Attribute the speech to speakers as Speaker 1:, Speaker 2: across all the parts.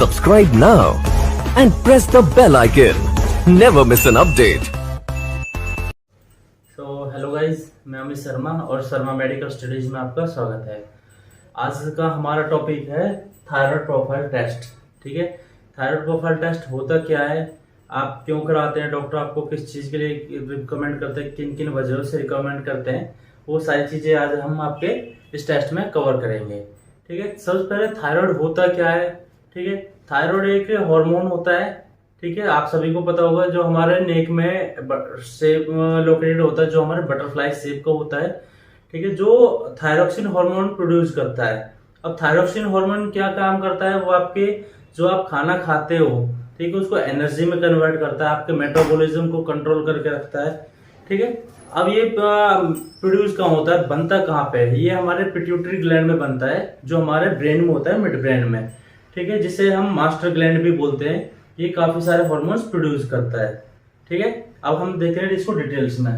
Speaker 1: Subscribe now and press the bell icon. Never miss an update.
Speaker 2: तो hello guys, मैं अमित शर्मा और Sharma medical studies में आपका स्वागत है। आज का हमारा टॉपिक है थायराइड प्रोफाइल टेस्ट। ठीक है, थायराइड प्रोफाइल टेस्ट होता क्या है, आप क्यों कराते हैं, डॉक्टर आपको किस चीज़ के लिए रिकमेंड करते हैं, किन किन वजहों से रिकमेंड करते हैं, वो सारी चीज़ें आज हम आपके इस टेस्ट में कवर करेंगे। ठीक है, सबसे पहले थायराइड होता क्या है। ठीक है, थायराइड एक हार्मोन होता है। ठीक है, आप सभी को पता होगा, जो हमारे नेक में शेप लोकेटेड होता है, जो हमारे बटरफ्लाई शेप का होता है। ठीक है, जो थायरोक्सिन हार्मोन प्रोड्यूस करता है। अब थायरोक्सिन हार्मोन क्या काम करता है, वो आपके जो आप खाना खाते हो, ठीक है, उसको एनर्जी में कन्वर्ट करता है, आपके मेटाबॉलिज्म को कंट्रोल करके रखता है। ठीक है, अब ये प्रोड्यूस कहाँ होता है, बनता कहाँ पे है, ये हमारे पिट्यूटरी ग्लैंड में बनता है, जो हमारे ब्रेन में होता है, मिड ब्रेन में। ठीक है, जिसे हम मास्टर ग्लैंड भी बोलते हैं। ये काफी सारे हार्मोन्स प्रोड्यूस करता है। ठीक है, अब हम देख रहे हैं इसको डिटेल्स में।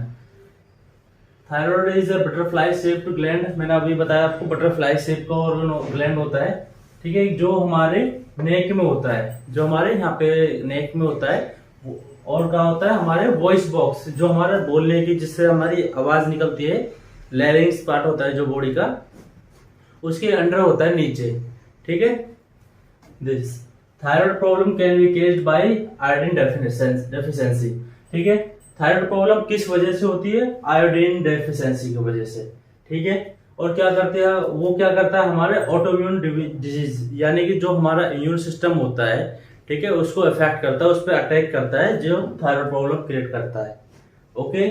Speaker 2: Thyroid is a butterfly shaped gland. मैंने अभी बताया आपको, बटरफ्लाई शेप का और ग्लैंड होता है। ठीक है, जो हमारे नेक में होता है, जो हमारे यहाँ पे नेक में होता है, और क्या होता है, हमारे वॉइस बॉक्स, जो हमारे बोलने की, जिससे हमारी आवाज निकलती है, लैरिंग्स पार्ट होता है जो बॉडी का, उसके अंडर होता है नीचे। ठीक है, this thyroid problem can be caused by iodine deficiency. ठीक है, थायराइड प्रॉब्लम किस वजह से होती है, आयोडीन डेफिशिएंसी की वजह से। ठीक है, और क्या करते हैं वो, क्या करता है, हमारे ऑटोइम्यून डिजीज, यानी कि जो हमारा इम्यून सिस्टम होता है, ठीक है, उसको अफेक्ट करता है, उस पर अटैक करता है, जो थायराइड प्रॉब्लम क्रिएट करता है। ओके,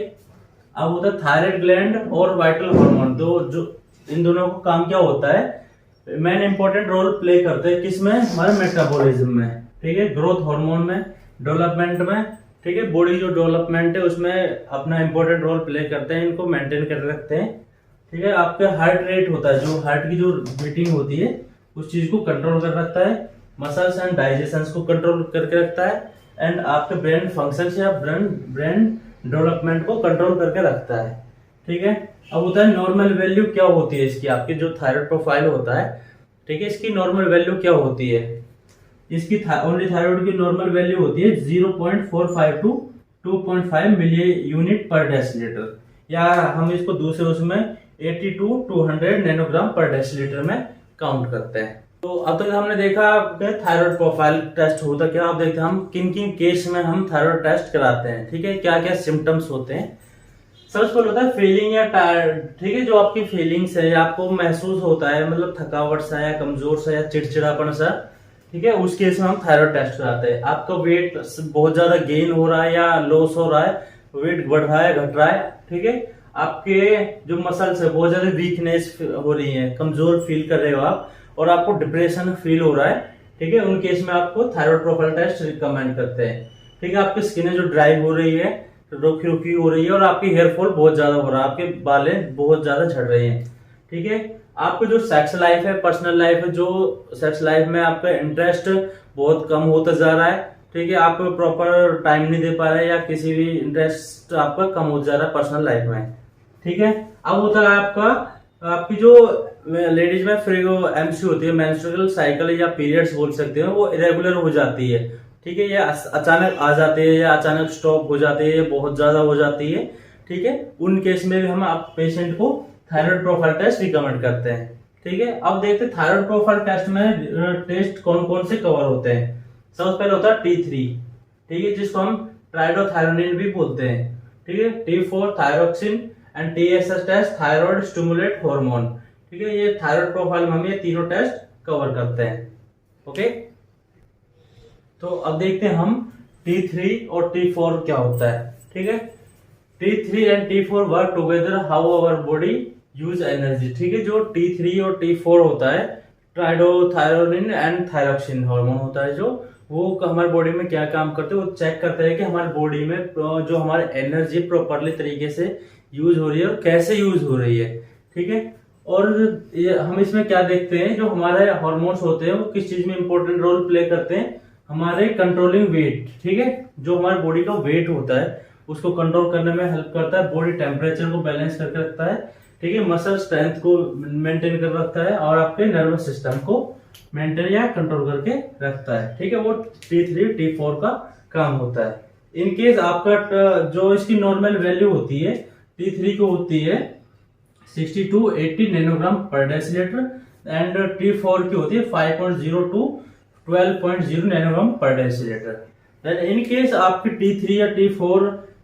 Speaker 2: अब होता है थायराइड ग्लैंड और वाइटल हार्मोन, दो जो इन दोनों का काम क्या होता है, मेन इंपॉर्टेंट रोल प्ले करते हैं किसमें, हमारे मेटाबॉलिज्म में। ठीक है, ग्रोथ हार्मोन में, डेवलपमेंट में। ठीक है, बॉडी जो डेवलपमेंट है उसमें अपना इंपॉर्टेंट रोल प्ले करते हैं, इनको मेंटेन कर रखते हैं। ठीक है, आपका हार्ट रेट होता है, जो हार्ट की जो बीटिंग होती है, उस चीज को कंट्रोल कर रखता है। मसल्स एंड डाइजेशन को कंट्रोल करके रखता है, एंड आपके ब्रेन फंक्शन या ब्रेन डेवलपमेंट को कंट्रोल करके रखता है। ठीक है, अब होता है नॉर्मल वैल्यू क्या होती है इसकी, आपकी जो थायराइड प्रोफाइल होता है, ठीक है, इसकी नॉर्मल वैल्यू क्या होती है। इसकी ओनली थायराइड की नॉर्मल वैल्यू होती है 0.45 टू 2.5 मिली यूनिट पर डेसीलीटर, या हम इसको दूसरे उसमें 80 टू 200 नैनोग्राम पर डेसीलीटर में काउंट करते हैं। तो अब तक हमने देखा थायराइड प्रोफाइल टेस्ट होता क्या, आप देखते हैं हम किन किन केस में हम थायराइड टेस्ट कराते हैं। ठीक है, क्या क्या सिम्टम्स होते हैं। सबसे पहले होता है फीलिंग या टायर्ड। ठीक है, जो आपकी फीलिंग्स है, आपको महसूस होता है, मतलब थकावट सा या कमजोर सा या चिड़चिड़ापन सा, ठीक है, उस केस में हम थायराइड टेस्ट कराते हैं। आपका वेट बहुत ज्यादा गेन हो रहा है या लॉस हो रहा है, वेट बढ़ रहा है, घट रहा है। ठीक है, आपके जो मसल्स है बहुत ज्यादा वीकनेस हो रही है, कमजोर फील कर रहे हो आप, और आपको डिप्रेशन फील हो रहा है। ठीक है, उन केस में आपको थायराइड प्रोफाइल टेस्ट रिकमेंड करते हैं। ठीक है, आपकी स्किन जो ड्राई हो रही है, रुकी रुकी हो रही है, और आपकी हेयर फॉल बहुत ज्यादा हो रहा है, आपके बालें बहुत ज्यादा झड़ रहे हैं। ठीक है, आपको जो सेक्स लाइफ है, पर्सनल लाइफ है, जो सेक्स लाइफ में आपका इंटरेस्ट बहुत कम होता जा रहा है। ठीक है, आप प्रॉपर टाइम नहीं दे पा रहे, या किसी भी इंटरेस्ट आपका कम हो जा रहा है पर्सनल लाइफ में। ठीक है, अब होता है आपकी जो लेडीज में फ्री एमसी होती है, मेंस्ट्रुअल साइकिल या पीरियड्स बोल सकते हैं, वो इरेगुलर हो जाती है। ठीक है, ये अचानक आ जाते हैं या अचानक स्टॉप हो जाते हैं, बहुत ज्यादा हो जाती है। ठीक है, उन केस में भी हम आप पेशेंट को थायराइड प्रोफाइल टेस्ट रिकमेंड करते हैं। ठीक है, अब देखते हैं थायराइड प्रोफाइल टेस्ट में टेस्ट कौन कौन से कवर होते हैं। सबसे पहले होता है T3, ठीक है, जिसको हम ट्राइडोथायरोनिन भी बोलते हैं। ठीक है, T4 thyroxine and TSH test thyroid stimulate hormone. ठीक है, ये थायराइड प्रोफाइल में हम ये तीनों टेस्ट कवर करते हैं। ओके, तो अब देखते हैं हम T3 और T4 क्या होता है। ठीक है, T3 and T4 work together how our body use energy. ठीक है, जो T3 और T4 होता है, ट्राइडोथायरोनिन एंड थायरोक्सिन हार्मोन होता है, जो वो हमारी बॉडी में क्या काम करते हैं, वो चेक करते हैं कि हमारी बॉडी में जो हमारी एनर्जी प्रॉपरली तरीके से यूज हो रही है और कैसे यूज हो रही है। ठीक है, और हम इसमें क्या देखते हैं, जो हमारे हार्मोन्स होते हैं वो किस चीज में इंपॉर्टेंट रोल प्ले करते हैं, हमारे कंट्रोलिंग वेट। ठीक है, जो हमारे बॉडी का वेट होता है उसको कंट्रोल करने में हेल्प करता है, बॉडी टेम्परेचर को बैलेंस करके रखता है। ठीक है, मसल स्ट्रेंथ को मेंटेन कर रखता है, और आपके नर्वस सिस्टम को मेंटेन या कंट्रोल करके रखता है, ठीक है। वो T3 T4 का काम होता है। इन केस आपका जो इसकी नॉर्मल वैल्यू होती है T3 को होती है 60 to 80 नैनोग्राम पर डेसीलीटर एंड T4 की होती है 5.0 to 12.0 नैनोग्राम पर डेसीलीटर। देन इन केस आपकी T3 या T4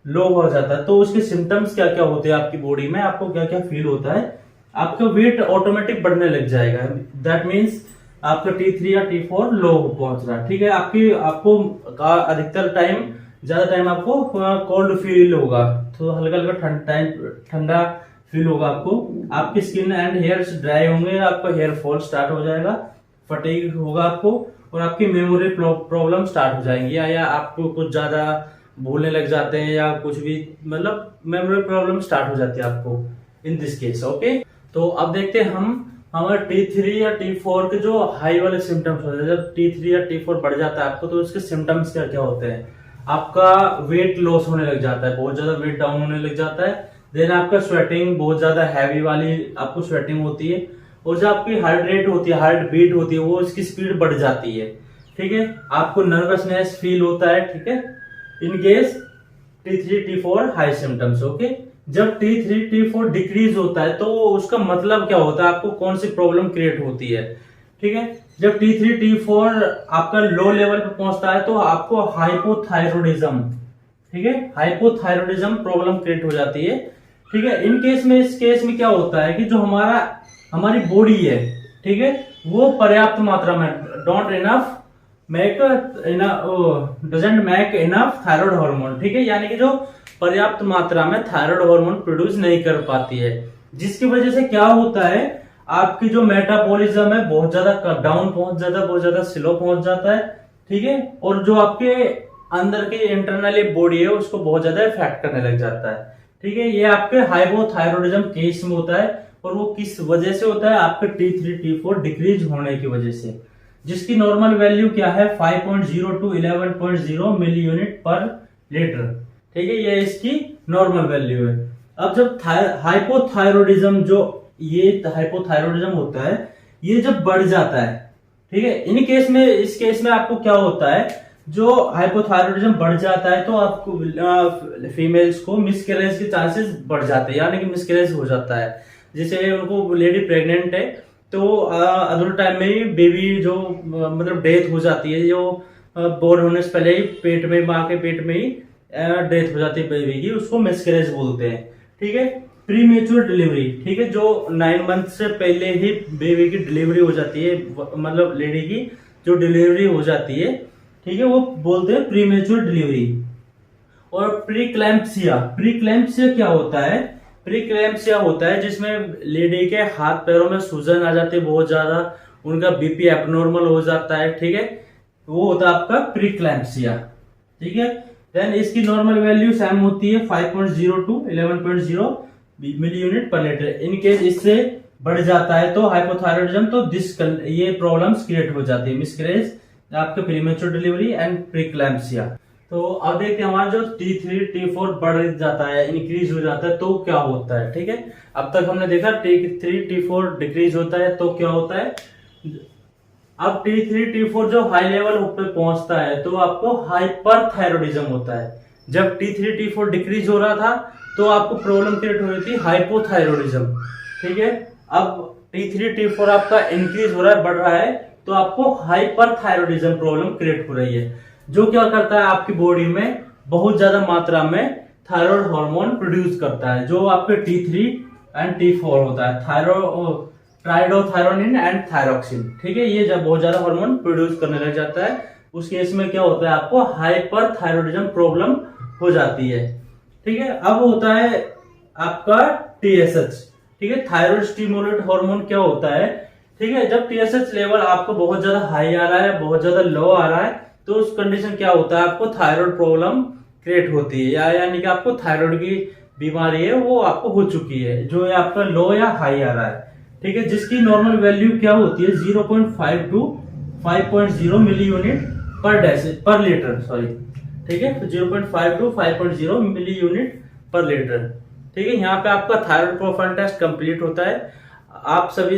Speaker 2: लो हो जाता है तो उसके सिम्टम्स क्या क्या होते हैं आपकी बॉडी में, आपको क्या क्या फील होता है। आपका वेट ऑटोमेटिक बढ़ने लग जाएगा, दैट मीन्स आपका T3 या T4 लो पहुंच रहा है, ठीक है। आपको अधिकतर टाइम ज्यादा टाइम आपको कोल्ड फील होगा, तो हल्का हल्का ठंडा फील होगा आपको। आपकी स्किन एंड हेयर्स ड्राई होंगे, आपका हेयर फॉल स्टार्ट हो जाएगा, फटीग होगा आपको, और आपकी मेमोरी प्रॉब्लम स्टार्ट हो जाएंगी, या आपको कुछ ज्यादा भूलने लग जाते हैं या कुछ भी, मतलब मेमोरी प्रॉब्लम स्टार्ट हो जाती है आपको इन दिस केस, ओके। तो अब देखते हैं हम हमारे T3 या T4 के जो हाई वाले सिम्टम्स होते हैं। जब T3 या T4 बढ़ जाता है आपको तो उसके सिम्टम्स क्या क्या होते हैं। आपका वेट लॉस होने लग जाता है, बहुत ज्यादा वेट डाउन होने लग जाता है। देन आपका स्वेटिंग बहुत ज्यादा हैवी वाली आपको स्वेटिंग होती है, और जो आपकी हार्ट रेट होती है, हार्ट बीट होती है, वो इसकी स्पीड बढ़ जाती है, ठीक है। आपको नर्वसनेस फील होता है, ठीक है। In case T3 T4 high symptoms, okay. जब T3 T4 डिक्रीज होता है तो उसका मतलब क्या होता है, आपको कौन सी प्रॉब्लम क्रिएट होती है, ठीक है। जब T3 T4 आपका लो लेवल पे पहुंचता है तो आपको हाइपोथायरॉयडिज्म, ठीक है, हाइपोथायरॉयडिज्म प्रॉब्लम क्रिएट हो जाती है, ठीक है। इन केस में, इस केस में क्या होता है कि जो हमारी बॉडी है, ठीक है, वो पर्याप्त मात्रा में doesn't make enough thyroid hormone, ठीक है, यानी कि जो पर्याप्त मात्रा में थायराइड हार्मोन प्रोड्यूस नहीं कर पाती है, जिसकी वजह से क्या होता है, आपकी जो मेटाबॉलिज्म है बहुत ज्यादा डाउन पहुंच जाता है, बहुत ज्यादा स्लो पहुंच जाता है, ठीक है। और जो आपके अंदर की इंटरनली बॉडी है उसको बहुत ज्यादा इफेक्ट करने लग जाता है, ठीक है। ये आपके हाइपोथायरॉयडिज्म केस में होता है, और वो किस वजह से होता है, आपके T3 T4 डिक्रीज होने की वजह से, जिसकी नॉर्मल वैल्यू क्या है 5.0 to 11.0 मिली यूनिट पर लीटर, ठीक है, ये इसकी नॉर्मल वैल्यू है। अब जब हाइपोथायरॉयडिज्म होता है, ये जब बढ़ जाता है, ठीक है, इस केस में आपको क्या होता है, जो हाइपोथायरॉयडिज्म बढ़ जाता है तो आपको फीमेल्स को मिसकैरेज के चांसेस बढ़ जाते हैं, यानी कि मिसकैरेज हो जाता है, जिसे उनको लेडी प्रेग्नेंट है तो अडल्ट टाइम में ही बेबी जो मतलब डेथ हो जाती है, जो बोर्न होने से पहले ही पेट में, माँ के पेट में ही डेथ हो जाती है बेबी की, उसको मिसकैरेज बोलते हैं, ठीक है। प्रीमेच्योर डिलीवरी, ठीक है, जो 9 मंथ से पहले ही बेबी की डिलीवरी हो जाती है, मतलब लेडी की जो डिलीवरी हो जाती है, ठीक है, वो बोलते हैं प्रीमेच्योर डिलीवरी। और प्रीक्लैम्पसिया क्या होता है, प्रीक्लैम्पसिया होता है जिसमें लेडी के हाथ पैरों में सूजन आ जाती है बहुत ज्यादा, उनका बीपी एबनॉर्मल हो जाता है, ठीक है, वो होता है आपका प्रीक्लैम्पसिया, ठीक है। देन इसकी नॉर्मल वैल्यू सेम होती है 5.0 to 11.0 मिली यूनिट पर लीटर। इन केस इससे बढ़ जाता है तो हाइपोथायरॉयडिज्म, तो ये प्रॉब्लम्स क्रिएट हो जाती है, मिसकैरेज, आपके प्रीमेच्योर डिलीवरी एंड प्रीक्लैम्पसिया। तो अब देखते हैं हमारा जो T3 T4 बढ़ जाता है, इंक्रीज हो जाता है तो क्या होता है, ठीक है। अब तक हमने देखा T3 T4 डिक्रीज होता है तो क्या होता है। अब T3 T4 जो हाई लेवल पे पहुंचता है तो आपको हाइपरथायरॉयडिज्म होता है। जब T3 T4 डिक्रीज हो रहा था तो आपको प्रॉब्लम क्रिएट हो रही थी हाइपोथायरॉयडिज्म, ठीक है। अब T3 T4 आपका इंक्रीज हो रहा है, बढ़ रहा है, तो आपको हाइपरथायरॉयडिज्म प्रॉब्लम क्रिएट हो रही है, जो क्या करता है, आपकी बॉडी में बहुत ज्यादा मात्रा में थायराइड हार्मोन प्रोड्यूस करता है, जो आपके T3 एंड T4 होता है, ट्राइडोथायरोनिन एंड थायरोक्सिन, ठीक है। ये जब बहुत ज्यादा हार्मोन प्रोड्यूस करने लग जाता है उस केस में क्या होता है, आपको हाइपरथायरॉयडिज्म प्रॉब्लम हो जाती है, ठीक है। अब होता है आपका TSH, ठीक है, थायराइड स्टिमुलेट हार्मोन क्या होता है, ठीक है। जब TSH लेवल आपको बहुत ज्यादा हाई आ रहा है, बहुत ज्यादा लो आ रहा है, तो उस कंडीशन क्या होता है, आपको थायराइड प्रॉब्लम क्रिएट होती है, यानी कि आपको थायराइड की बीमारी है वो आपको हो चुकी है, जो है आपका लो या हाई आ रहा है, ठीक है। जिसकी नॉर्मल वैल्यू क्या होती है 0.5 to 5.0 मिली यूनिट पर लीटर, सॉरी, ठीक है, 0.5 to 5.0 मिली यूनिट पर लीटर, ठीक है। यहाँ पे आपका थायराइड प्रोफाइल टेस्ट कंप्लीट होता है। आप सभी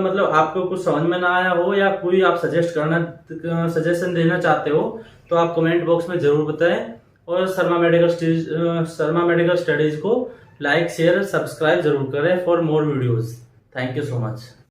Speaker 2: मतलब आपको कुछ समझ में ना आया हो या कोई आप सजेशन देना चाहते हो तो आप कमेंट बॉक्स में जरूर बताएं। और शर्मा मेडिकल स्टडीज को लाइक शेयर सब्सक्राइब जरूर करें for more videos. Thank you so much.